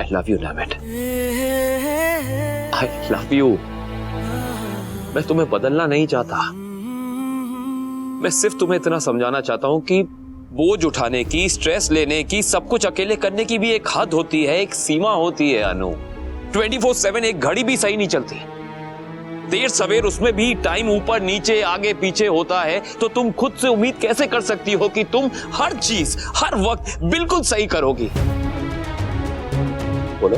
I love you Naimit, I love you. मैं तुम्हें बदलना नहीं चाहता, मैं सिर्फ तुम्हें इतना समझाना चाहता हूं कि बोझ उठाने की, स्ट्रेस लेने की, सब कुछ अकेले करने की भी एक हद होती है, एक सीमा होती है अनु। 24/7 एक घड़ी भी सही नहीं चलती। देर सवेर उसमें भी टाइम ऊपर नीचे आगे पीछे होता है, तो तुम खुद से उम्मीद कैसे कर सकती हो कि तुम हर चीज हर वक्त बिल्कुल सही करोगी? बोलो,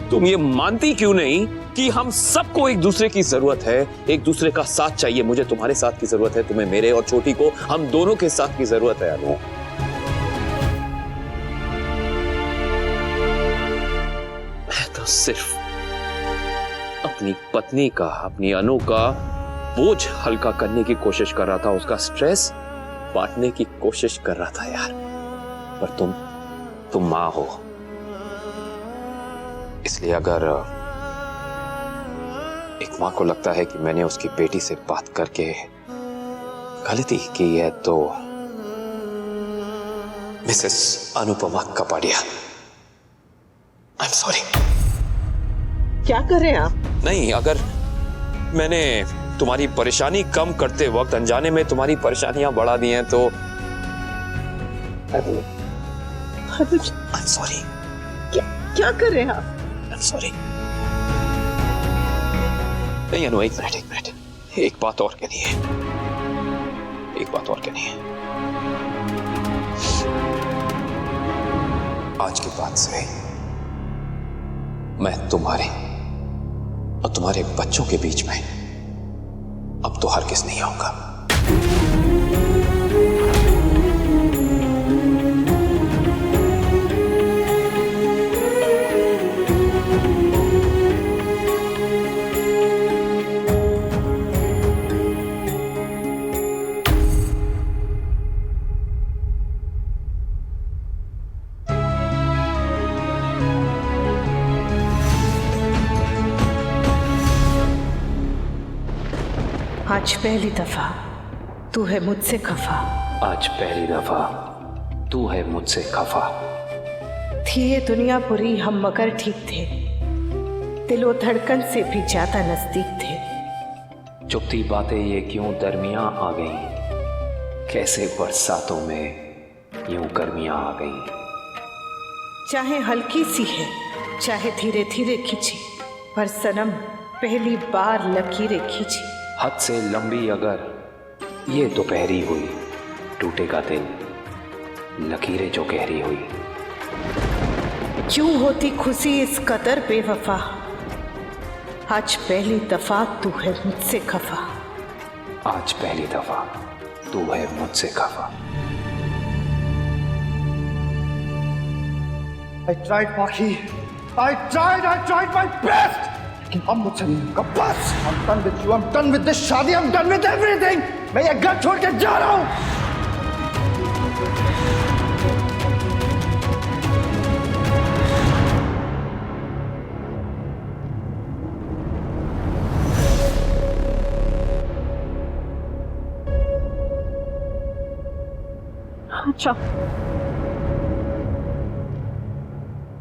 तुम ये मानती क्यों नहीं कि हम सबको एक दूसरे की जरूरत है, एक दूसरे का साथ चाहिए? मुझे तुम्हारे साथ की जरूरत है, तुम्हें मेरे, और छोटी को हम दोनों के साथ की जरूरत है अनु। मैं तो सिर्फ अपनी पत्नी का, अपनी अनु का बोझ हल्का करने की कोशिश कर रहा था, उसका स्ट्रेस बांटने की कोशिश कर रहा था यार। पर तुम मां हो, इसलिए अगर एक मां को लगता है कि मैंने उसकी बेटी से बात करके गलती की है, तो Mrs Anupama Kapadia, I am sorry. क्या कर रहे हैं आप? नहीं, अगर मैंने तुम्हारी परेशानी कम करते वक्त अनजाने में तुम्हारी परेशानियां बढ़ा दी हैं तो I'm sorry। क्या कर रहे हैं आप? I'm sorry। नहीं अनु, एक मिनट, एक बात और कहनी है, एक बात और कहनी है। आज के बाद से मैं तुम्हारे और तुम्हारे बच्चों के बीच में अब तो हरगिज़ नहीं आऊंगा। आज पहली दफा तू है मुझसे खफा। आज पहली दफा तू है मुझसे खफा। थी ये दुनिया बुरी, हम मगर ठीक थे, दिलो धड़कन से भी ज्यादा नजदीक थे। चुपती बातें ये क्यों दरमियां आ गई, कैसे बरसातों में यूं गर्मियां आ गई। चाहे हल्की सी है, चाहे धीरे धीरे खींची, पर सनम पहली बार लकीरें खींची। हद से लंबी अगर ये दोपहरी हुई, टूटेगा दिल लकीरें जो गहरी हुई। क्यों होती खुशी इस कदर बेवफा, आज पहली दफा तू है मुझसे खफा। आज पहली दफा तू है मुझसे खफा। I tried, Paki. I tried my best. लेकिन अब मुझसे नहीं होगा, बस। I'm done with you, I'm done with this शादी, I'm done with everything. मैं ये घर छोड़ के जा रहा हूँ। अच्छा,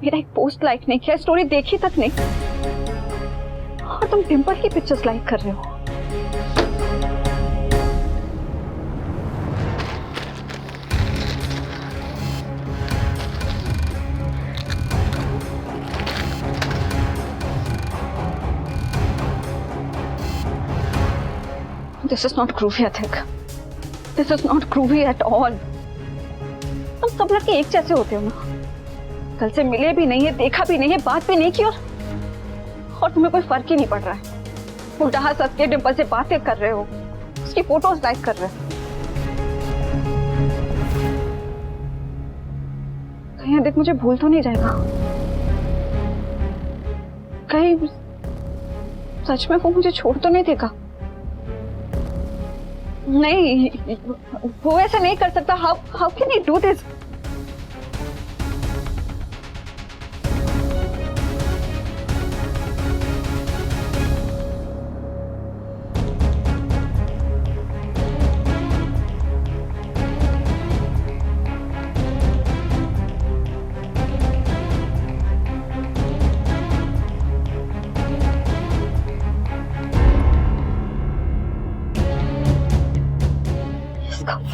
मेरा एक पोस्ट लाइक नहीं किया, स्टोरी देखी तक नहीं, और तुम डिम्पल की पिक्चर्स लाइक कर रहे हो। This is not groovy, Athik. This is not groovy at all. तुम सब लड़के एक जैसे होते हो ना। कल से मिले भी नहीं है, देखा भी नहीं है, बात भी नहीं की, और तुम्हें कोई फर्क ही नहीं पड़ रहा है। उल्टा हंस के डिम्पल से बातें कर रहे हो, उसकी फोटोज लाइक कर रहे हो। कहीं देख मुझे भूल तो नहीं जाएगा, कहीं सच में वो मुझे छोड़ तो नहीं देगा। नहीं, वो ऐसा नहीं कर सकता। How can he do this?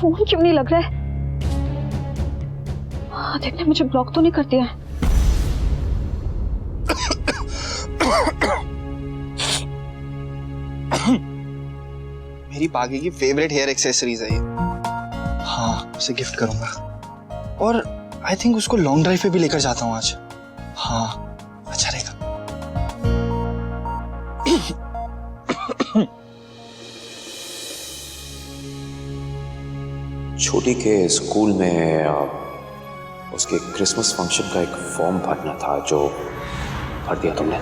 Phone क्यों नहीं लग रहा है? देखने मुझे ब्लॉक तो नहीं कर दिया है। मेरी पागी की फेवरेट हेयर एक्सेसरीज है ये। हाँ, उसे गिफ्ट करूंगा। और आई थिंक उसको लॉन्ग ड्राइव पे भी लेकर जाता हूँ आज। हाँ, अच्छा रहेगा। छोटी के स्कूल में उसके क्रिसमस फंक्शन का एक फॉर्म भरना था, जो भर दिया तुमने?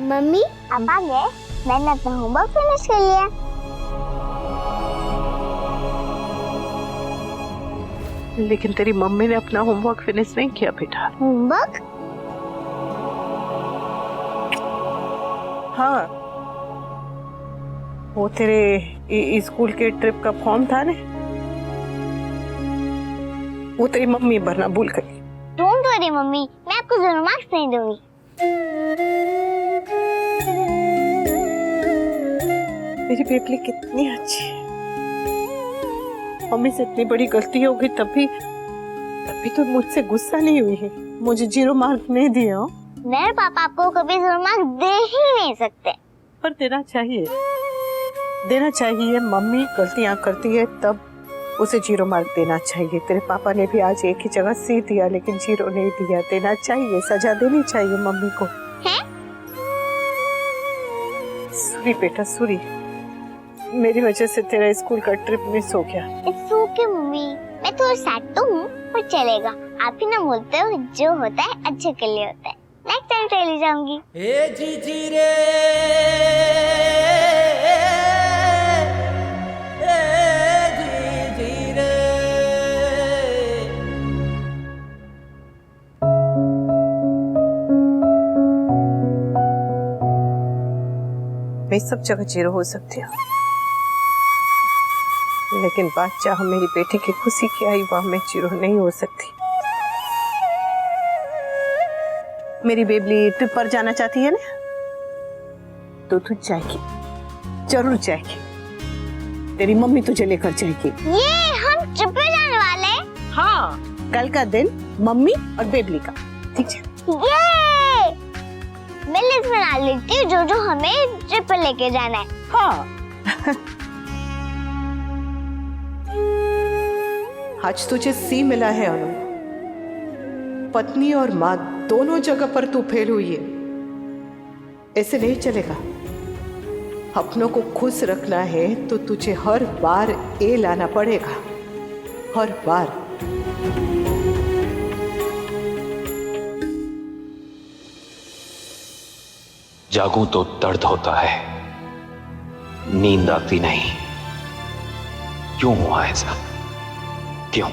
मम्मी अब आ गए। मैंने अपना होमवर्क फिनिश कर लिया। लेकिन तेरी मम्मी ने अपना होमवर्क फिनिश नहीं किया बेटा। होमवर्क? हाँ, वो तेरे स्कूल के ट्रिप का फॉर्म था ना, वो तेरी मम्मी भरना भूल गई। डोंट वरी मम्मी, मैं आपको जरूर मार्क्स नहीं दूंगी। मेरी बेबली कितनी अच्छी है। मम्मी से इतनी बड़ी गलती हो गई तभी तो मुझसे गुस्सा नहीं हुई है, मुझे 0 मार्क नहीं दिए हो। मेरे पापा आपको कभी 0 मार्क्स दे ही नहीं सकते। पर देना चाहिए। मम्मी गलतियां करती है तब उसे 0 मार्क देना चाहिए। तेरे पापा ने भी आज एक ही जगह C दिया लेकिन 0 नहीं दिया। देना चाहिए, सजा देनी चाहिए मम्मी को। हैं? सूरी बेटा सूरी, मेरी वजह से तेरा स्कूल का ट्रिप मिस हो गया। इट्स ओके मम्मी, मैं थोड़ा सैड तो हूँ पर चलेगा। आप ही ना बोलते हो जो होता है अच्छे के लिए होता है। नेक्स्ट टाइम चली जाऊंगी। ए जीजी रे, ए जीजी रे। मैं सब जगह 0 हो सकती हूँ, लेकिन बात चाह मेरी बेटी की खुशी की आई वहां मैं 0 नहीं हो सकती। मेरी बेबली ट्रिप पर जाना चाहती है ना, तो तू जाएगी, जरूर जाएगी। तेरी मम्मी तुझे लेकर जाएगी। ये हम ट्रिप पे जाने वाले हैं? हाँ, कल का दिन मम्मी और बेबली का, ठीक है? ये मैं लिस्ट बना लेती हूँ जो हमें ट्रिप पर लेके जाना है। हाँ। आज तुझे C मिला है अनु। पत्नी और माँ दोनों जगह पर तू फेल हुई है। ऐसे नहीं चलेगा। अपनों को खुश रखना है तो तुझे हर बार A लाना पड़ेगा, हर बार। जागूं तो दर्द होता है, नींद आती नहीं। क्यों हुआ ऐसा? क्यों?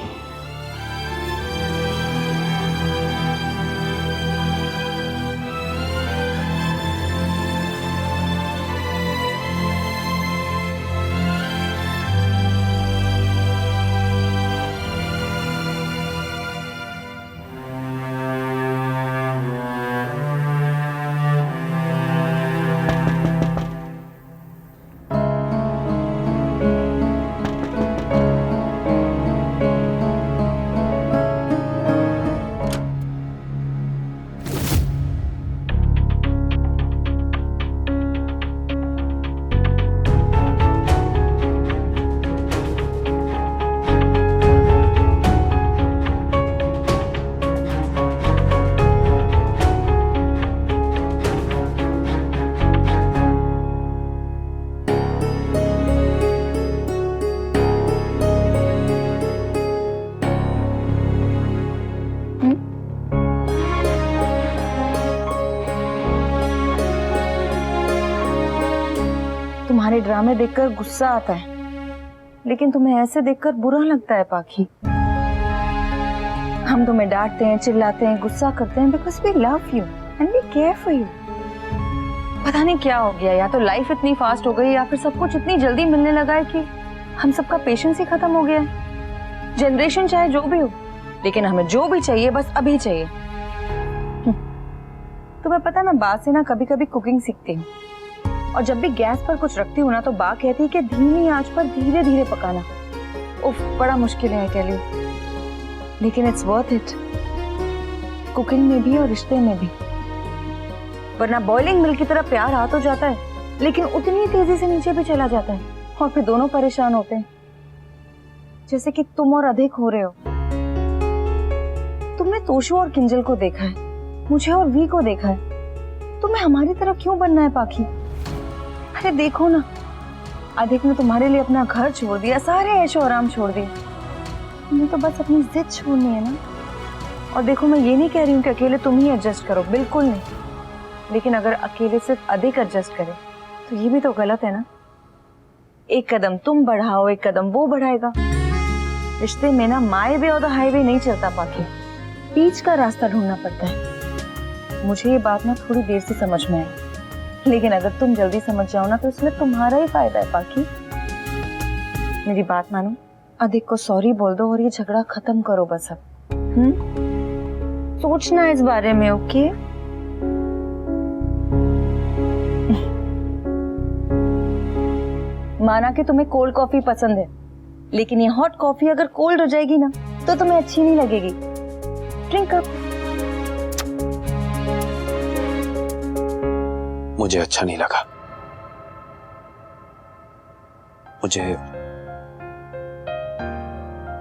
तुम्हारे ड्रामे देखकर गुस्सा आता है, लेकिन तुम्हें ऐसे देखकर बुरा लगता है पाखी। हम तुम्हें डांटते हैं, चिल्लाते हैं, गुस्सा करते हैं because we love you and we care for you. पता नहीं क्या हो गया, या तो लाइफ इतनी फास्ट हो गई या फिर सब कुछ इतनी जल्दी मिलने लगा है कि हम सबका पेशेंस ही खत्म हो गया है। जनरेशन चाहे जो भी हो, लेकिन हमें जो भी चाहिए बस अभी चाहिए। तुम्हें पता है मैं बा से ना कभी कभी कुकिंग सीखती हूँ, और जब भी गैस पर कुछ रखती हूँ ना तो बा कहती है कि धीमी आंच पर धीरे धीरे पकाना। उफ, बड़ा मुश्किल है टेल यू, लेकिन इट्स वर्थ इट, कुकिंग में भी और रिश्ते में भी। वरना बॉइलिंग मिल्क की तरह प्यार आ तो जाता है, लेकिन उतनी तेजी से नीचे भी चला जाता है, और फिर दोनों परेशान होते हैं, जैसे कि तुम और अधिक हो रहे हो। तुमने तोशु और किंजल को देखा है, मुझे और वी को देखा है, तुम्हें हमारी तरह क्यों बनना है पाखी? अरे देखो ना, अधिक ने तुम्हारे लिए अपना घर छोड़ दिया, सारे ऐशो आराम छोड़ दिए, तुम्हें तो बस अपनी जिद छोड़नी है ना। और देखो मैं ये नहीं कह रही हूँ कि अकेले तुम ही एडजस्ट करो, बिल्कुल नहीं, लेकिन अगर अकेले सिर्फ अधिक एडजस्ट करे तो ये भी तो गलत है ना। एक कदम तुम बढ़ाओ, एक कदम वो बढ़ाएगा। रिश्ते में ना माई वे और द हाईवे नहीं चलता पाखी, बीच का रास्ता ढूंढना पड़ता है। मुझे ये बात ना थोड़ी देर से समझ में आई, लेकिन अगर तुम जल्दी समझ जाओ ना तो इसमें तुम्हारा ही फायदा है पाखी। मेरी बात मानो, अधिक को सॉरी बोल दो और ये झगड़ा खत्म करो बस अब। सोचना इस बारे में, ओके? माना कि तुम्हें कोल्ड कॉफी पसंद है, लेकिन ये हॉट कॉफी अगर कोल्ड हो जाएगी ना तो तुम्हें अच्छी नहीं लगेगी। Drink up. मुझे अच्छा नहीं लगा, मुझे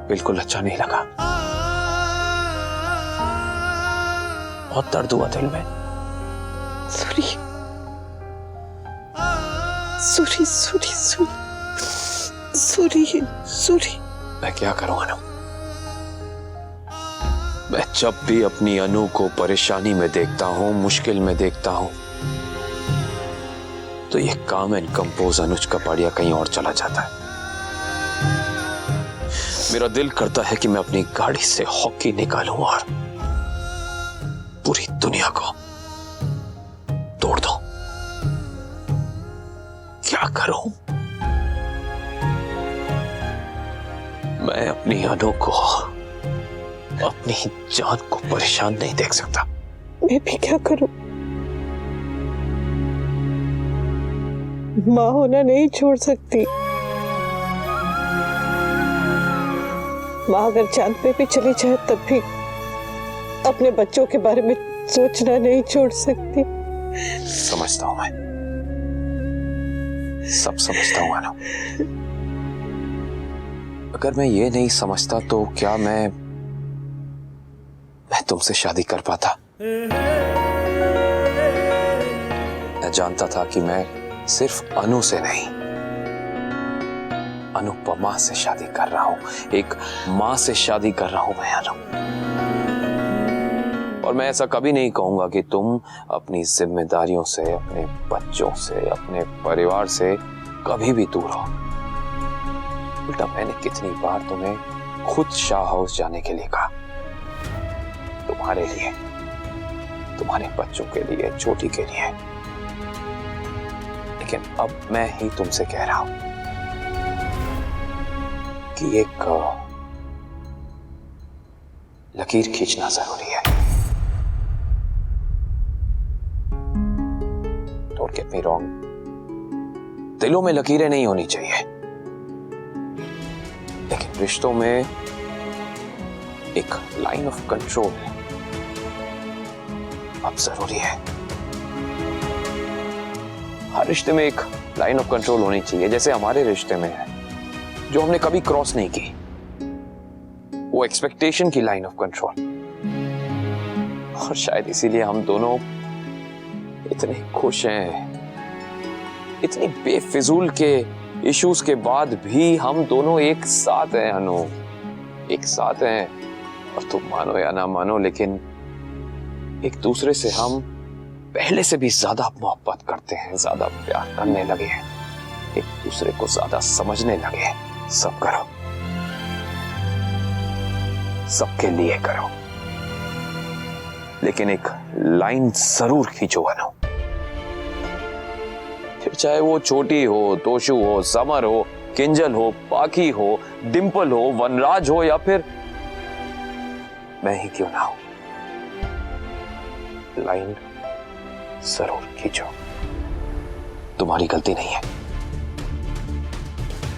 बिल्कुल अच्छा नहीं लगा, बहुत दर्द हुआ दिल में। Sorry sorry sorry sorry sorry. मैं क्या करूं अनु? मैं जब भी अपनी अनु को परेशानी में देखता हूं, मुश्किल में देखता हूं, तो ये काम एंड कंपोज अनुज कपाड़िया कहीं और चला जाता है। मेरा दिल करता है कि मैं अपनी गाड़ी से हॉकी निकालूं और पूरी दुनिया को तोड़ दूं। क्या करूं? मैं अपनी अनु को, अपनी जान को परेशान नहीं देख सकता। मैं भी क्या करूं? माँ होना नहीं छोड़ सकती। माँ अगर चांद पे भी चली जाए तब भी अपने बच्चों के बारे में सोचना नहीं छोड़ सकती। समझता हूं मैं, सब समझता हूं अनु। अगर मैं ये नहीं समझता तो क्या मैं तुमसे शादी कर पाता? मैं जानता था कि मैं सिर्फ अनु से नहीं, अनुपमा से शादी कर रहा हूं, एक मां से शादी कर रहा हूं मैं अनु। और मैं ऐसा कभी नहीं कहूंगा कि तुम अपनी जिम्मेदारियों से, अपने बच्चों से, अपने परिवार से कभी भी दूर हो। उल्टा मैंने कितनी बार तुम्हें खुद शाह हाउस जाने के लिए कहा, तुम्हारे लिए, तुम्हारे बच्चों के लिए, छोटी के लिए। लेकिन अब मैं ही तुमसे कह रहा हूं कि एक लकीर खींचना जरूरी है। डोंट गेट मी रॉन्ग, दिलों में लकीरें नहीं होनी चाहिए, लेकिन रिश्तों में एक लाइन ऑफ कंट्रोल अब जरूरी है। हर रिश्ते में एक लाइन ऑफ कंट्रोल होनी चाहिए, जैसे हमारे रिश्ते में है, जो हमने कभी क्रॉस नहीं की, वो एक्सपेक्टेशन की लाइन ऑफ कंट्रोल। और शायद इसीलिए हम दोनों इतने खुश हैं, इतनी बेफिजूल के इश्यूज के बाद भी हम दोनों एक साथ हैं अनु, एक साथ हैं। और तुम मानो या ना मानो, लेकिन एक दूसरे से हम पहले से भी ज्यादा मोहब्बत करते हैं, ज्यादा प्यार करने लगे हैं, एक दूसरे को ज्यादा समझने लगे हैं। सब करो, सबके लिए करो, लेकिन एक लाइन जरूर खींचो अनु। फिर चाहे वो छोटी हो, तोशु हो, समर हो, किंजल हो, पाखी हो, डिंपल हो, वनराज हो या फिर मैं ही क्यों ना हो, लाइन जरूर खींचो। तुम्हारी गलती नहीं है।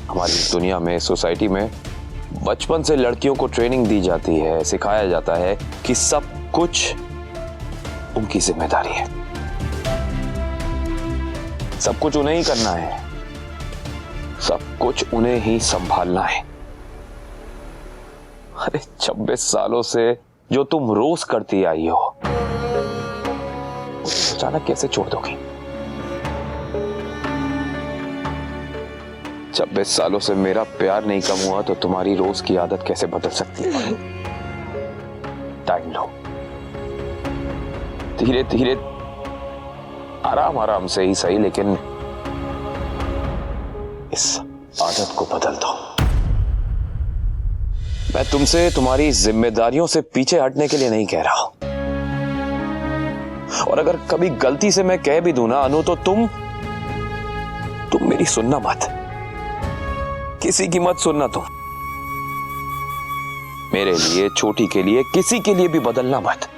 हमारी दुनिया में, सोसाइटी में बचपन से लड़कियों को ट्रेनिंग दी जाती है, सिखाया जाता है कि सब कुछ उनकी जिम्मेदारी है, सब कुछ उन्हें ही करना है, सब कुछ उन्हें ही संभालना है। अरे 26 सालों से जो तुम रोज करती आई हो, अचानक कैसे छोड़ दोगी? 26 सालों से मेरा प्यार नहीं कम हुआ तो तुम्हारी रोज की आदत कैसे बदल सकती है? टाइम लो, धीरे धीरे, आराम आराम से ही सही, लेकिन इस आदत को बदल दो। मैं तुमसे तुम्हारी जिम्मेदारियों से पीछे हटने के लिए नहीं कह रहा, और अगर कभी गलती से मैं कह भी दूं ना अनु, तो तुम मेरी सुनना मत, किसी की मत सुनना तुम। मेरे लिए, छोटी के लिए, किसी के लिए भी बदलना मत,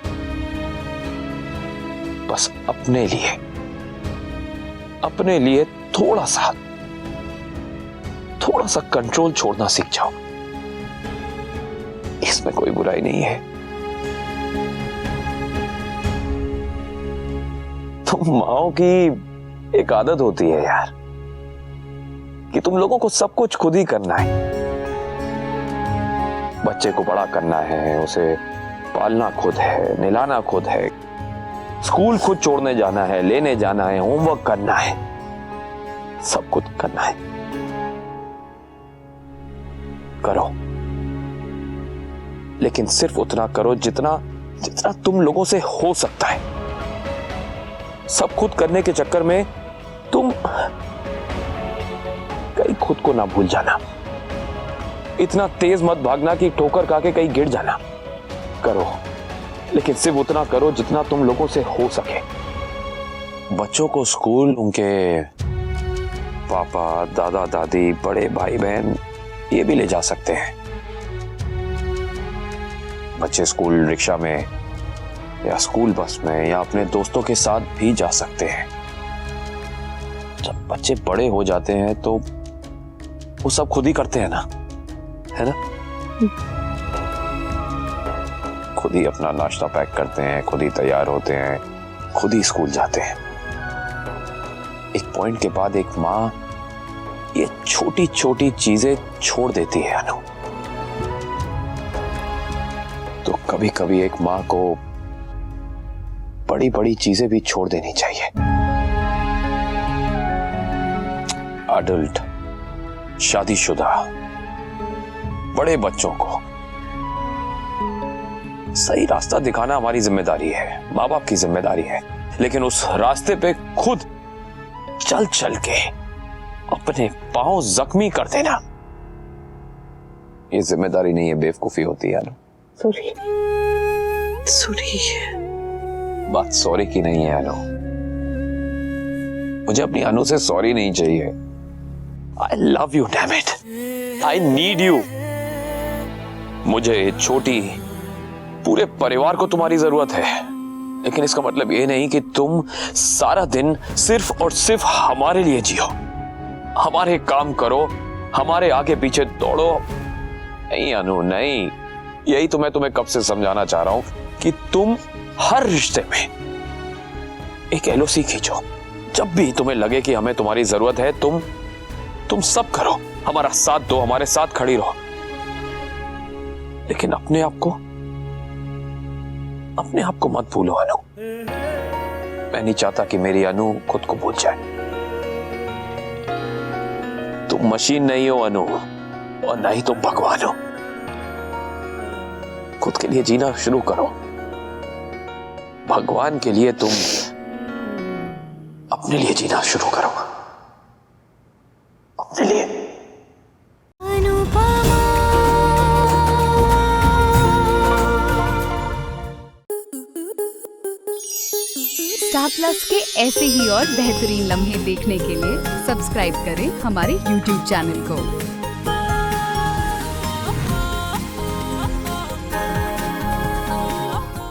बस अपने लिए थोड़ा सा कंट्रोल छोड़ना सीख जाओ। इसमें कोई बुराई नहीं है। तुम माओ की एक आदत होती है यार, कि तुम लोगों को सब कुछ खुद ही करना है। बच्चे को बड़ा करना है, उसे पालना खुद है, निलाना खुद है, स्कूल खुद छोड़ने जाना है, लेने जाना है, होमवर्क करना है, सब कुछ करना है। करो, लेकिन सिर्फ उतना करो जितना तुम लोगों से हो सकता है। सब खुद करने के चक्कर में तुम कहीं खुद को ना भूल जाना। इतना तेज मत भागना कि ठोकर खा के कहीं गिर जाना। करो, लेकिन सिर्फ उतना करो जितना तुम लोगों से हो सके। बच्चों को स्कूल उनके पापा, दादा दादी, बड़े भाई बहन ये भी ले जा सकते हैं। बच्चे स्कूल रिक्शा में या स्कूल बस में या अपने दोस्तों के साथ भी जा सकते हैं। जब बच्चे बड़े हो जाते हैं तो वो सब खुद ही करते हैं ना, है ना? खुद ही अपना नाश्ता पैक करते हैं, खुद ही तैयार होते हैं, खुद ही स्कूल जाते हैं। एक पॉइंट के बाद एक माँ ये छोटी छोटी चीजें छोड़ देती है अनु। तो कभी कभी एक माँ को बड़ी बड़ी चीजें भी छोड़ देनी चाहिए। अडल्ट, शादीशुदा बड़े बच्चों को सही रास्ता दिखाना हमारी जिम्मेदारी है, माँ बाप की जिम्मेदारी है। लेकिन उस रास्ते पे खुद चल चल के अपने पांव जख्मी कर देना, ये जिम्मेदारी नहीं है, बेवकूफी होती है। सॉरी, बात सॉरी की नहीं है अनु। मुझे अपनी अनु से सॉरी नहीं चाहिए। आई love you, damn it, I need you. मुझे, छोटी, पूरे परिवार को तुम्हारी जरूरत है। लेकिन इसका मतलब ये नहीं कि तुम सारा दिन सिर्फ और सिर्फ हमारे लिए जियो, हमारे काम करो, हमारे आगे पीछे दौड़ो। नहीं अनु, नहीं। यही तो मैं तुम्हें कब से समझाना चाह रहा हूं कि तुम हर रिश्ते में एक एलओसी खींचो। जब भी तुम्हें लगे कि हमें तुम्हारी जरूरत है, तुम सब करो, हमारा साथ दो, हमारे साथ खड़ी रहो। लेकिन अपने आप को मत भूलो अनु। मैं नहीं चाहता कि मेरी अनु खुद को भूल जाए। तुम मशीन नहीं हो अनु, और ना ही तुम भगवान हो। खुद के लिए जीना शुरू करो। भगवान के लिए तुम अपने लिए जीना शुरू करो, अपने लिए। स्टार प्लस के ऐसे ही और बेहतरीन लम्हे देखने के लिए सब्सक्राइब करें हमारे YouTube चैनल को।